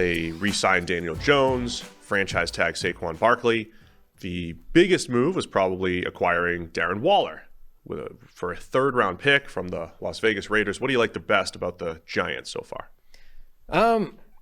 They re-signed Daniel Jones, franchise tag Saquon Barkley. The biggest move was probably acquiring Darren Waller for a third-round pick from the Las Vegas Raiders. What do you like the best about the Giants so far?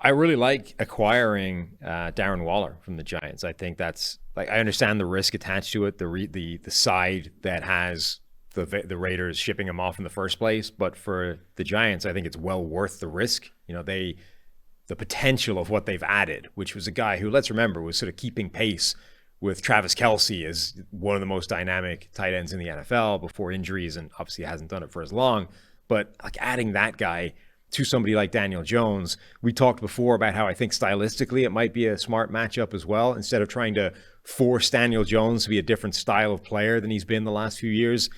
I really like acquiring Darren Waller from the Giants. I think that's like, I understand the risk attached to it, the side that has the Raiders shipping him off in the first place. But for the Giants, I think it's well worth the risk. You know, the potential of what they've added, which was a guy who, let's remember, was sort of keeping pace with Travis Kelce as one of the most dynamic tight ends in the NFL before injuries, and obviously hasn't done it for as long. But like adding that guy to somebody like Daniel Jones, we talked before about how I think stylistically it might be a smart matchup as well. Instead of trying to force Daniel Jones to be a different style of player than he's been the last few years,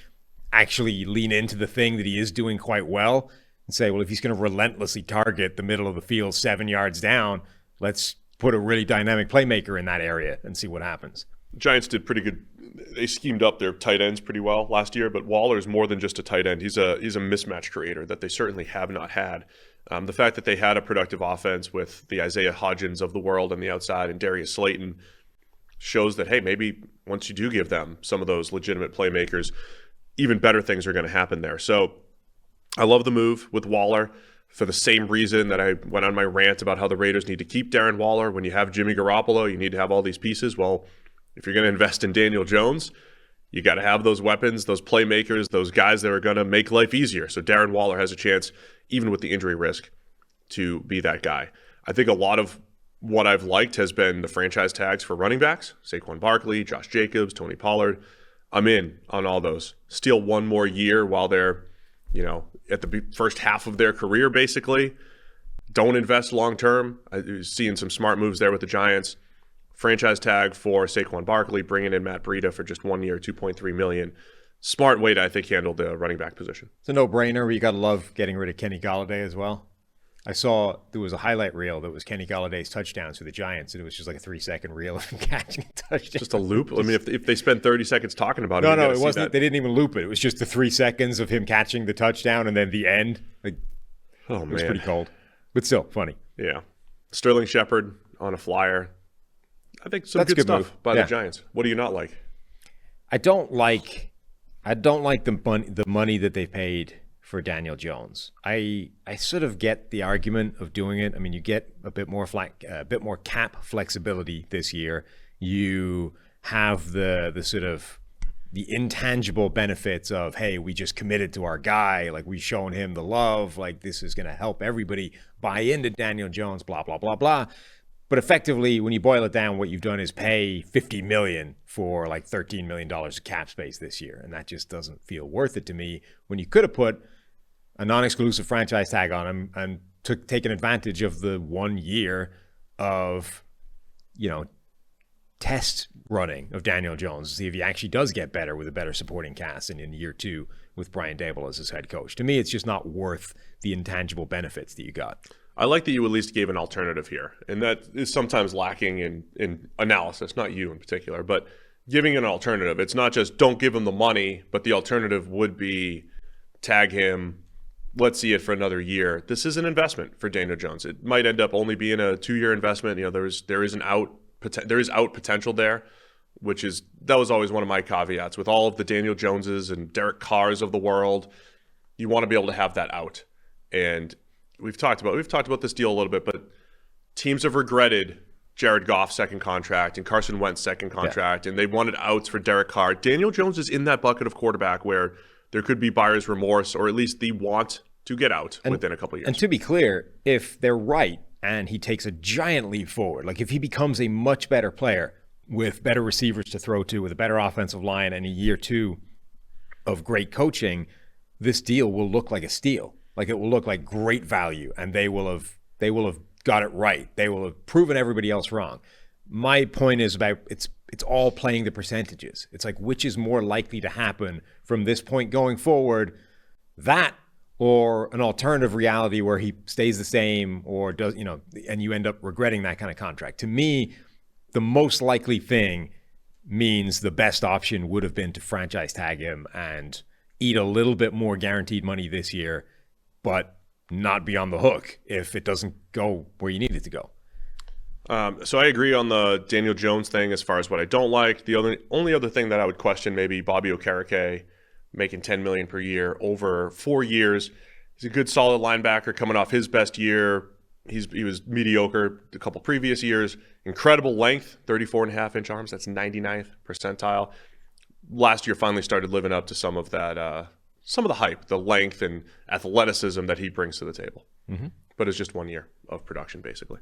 actually lean into the thing that he is doing quite well and say, well, if he's going to relentlessly target the middle of the field 7 yards down, let's put a really dynamic playmaker in that area and see what happens. Giants did pretty good. They schemed up their tight ends pretty well last year, but Waller's more than just a tight end. He's a mismatch creator that they certainly have not had. The fact that they had a productive offense with the Isaiah Hodgins of the world on the outside and Darius Slayton shows that, hey, maybe once you do give them some of those legitimate playmakers, even better things are going to happen there. So I love the move with Waller for the same reason that I went on my rant about how the Raiders need to keep Darren Waller. When you have Jimmy Garoppolo, you need to have all these pieces. Well, if you're going to invest in Daniel Jones, you got to have those weapons, those playmakers, those guys that are going to make life easier. So Darren Waller has a chance, even with the injury risk, to be that guy. I think a lot of what I've liked has been the franchise tags for running backs, Saquon Barkley, Josh Jacobs, Tony Pollard. I'm in on all those. Still one more year while they're, at the first half of their career, basically. Don't invest long-term. I'm seeing some smart moves there with the Giants. Franchise tag for Saquon Barkley, bringing in Matt Breida for just 1 year, $2.3 million. Smart way to, I think, handle the running back position. It's a no-brainer, but you got to love getting rid of Kenny Golladay as well. I saw there was a highlight reel that was Kenny Galladay's touchdowns for the Giants, and it was just like a 3-second reel of him catching a touchdown. Just a loop? I mean, if they spent 30 seconds talking about it, no, it wasn't. They didn't even loop it. It was just the 3 seconds of him catching the touchdown and then the end. Like, oh, man. It was pretty cold, but still funny. Yeah. Sterling Shepard on a flyer. I think that's good stuff by the Giants. What do you not like? I don't like the money that they paid for Daniel Jones. I sort of get the argument of doing it. I mean, you get a bit more cap flexibility this year. You have the sort of the intangible benefits of, hey, we just committed to our guy, like we've shown him the love, like this is going to help everybody buy into Daniel Jones, blah blah blah blah. But effectively, when you boil it down, what you've done is pay $50 million for like $13 million of cap space this year. And that just doesn't feel worth it to me when you could have put a non-exclusive franchise tag on him and taken advantage of the 1 year of, test running of Daniel Jones to see if he actually does get better with a better supporting cast and in year 2 with Brian Daboll as his head coach. To me, it's just not worth the intangible benefits that you got. I like that you at least gave an alternative here, and that is sometimes lacking in analysis, not you in particular, but giving an alternative. It's not just don't give him the money, but the alternative would be tag him, let's see it for another year. This is an investment for Daniel Jones. It might end up only being a 2-year investment. There is out potential there, that was always one of my caveats with all of the Daniel Joneses and Derek Carrs of the world. You want to be able to have that out, and We've talked about this deal a little bit, but teams have regretted Jared Goff's second contract and Carson Wentz's second contract, and they wanted outs for Derek Carr. Daniel Jones is in that bucket of quarterback where there could be buyer's remorse, or at least the want to get out within a couple of years. And to be clear, if they're right and he takes a giant leap forward, like if he becomes a much better player with better receivers to throw to, with a better offensive line and a year 2 of great coaching, this deal will look like a steal. Like it will look like great value, and they will have got it right. They will have proven everybody else wrong. My point is about it's all playing the percentages. It's like which is more likely to happen from this point going forward, that or an alternative reality where he stays the same or does, and you end up regretting that kind of contract. To me, the most likely thing means the best option would have been to franchise tag him and eat a little bit more guaranteed money this year, but not be on the hook if it doesn't go where you need it to go. So I agree on the Daniel Jones thing as far as what I don't like. The only other thing that I would question, maybe Bobby Okereke making $10 million per year over 4 years. He's a good, solid linebacker coming off his best year. He was mediocre a couple previous years. Incredible length, 34.5-inch arms. That's 99th percentile. Last year finally started living up to some of that, some of the hype, the length and athleticism that he brings to the table. But it's just 1 year of production, basically.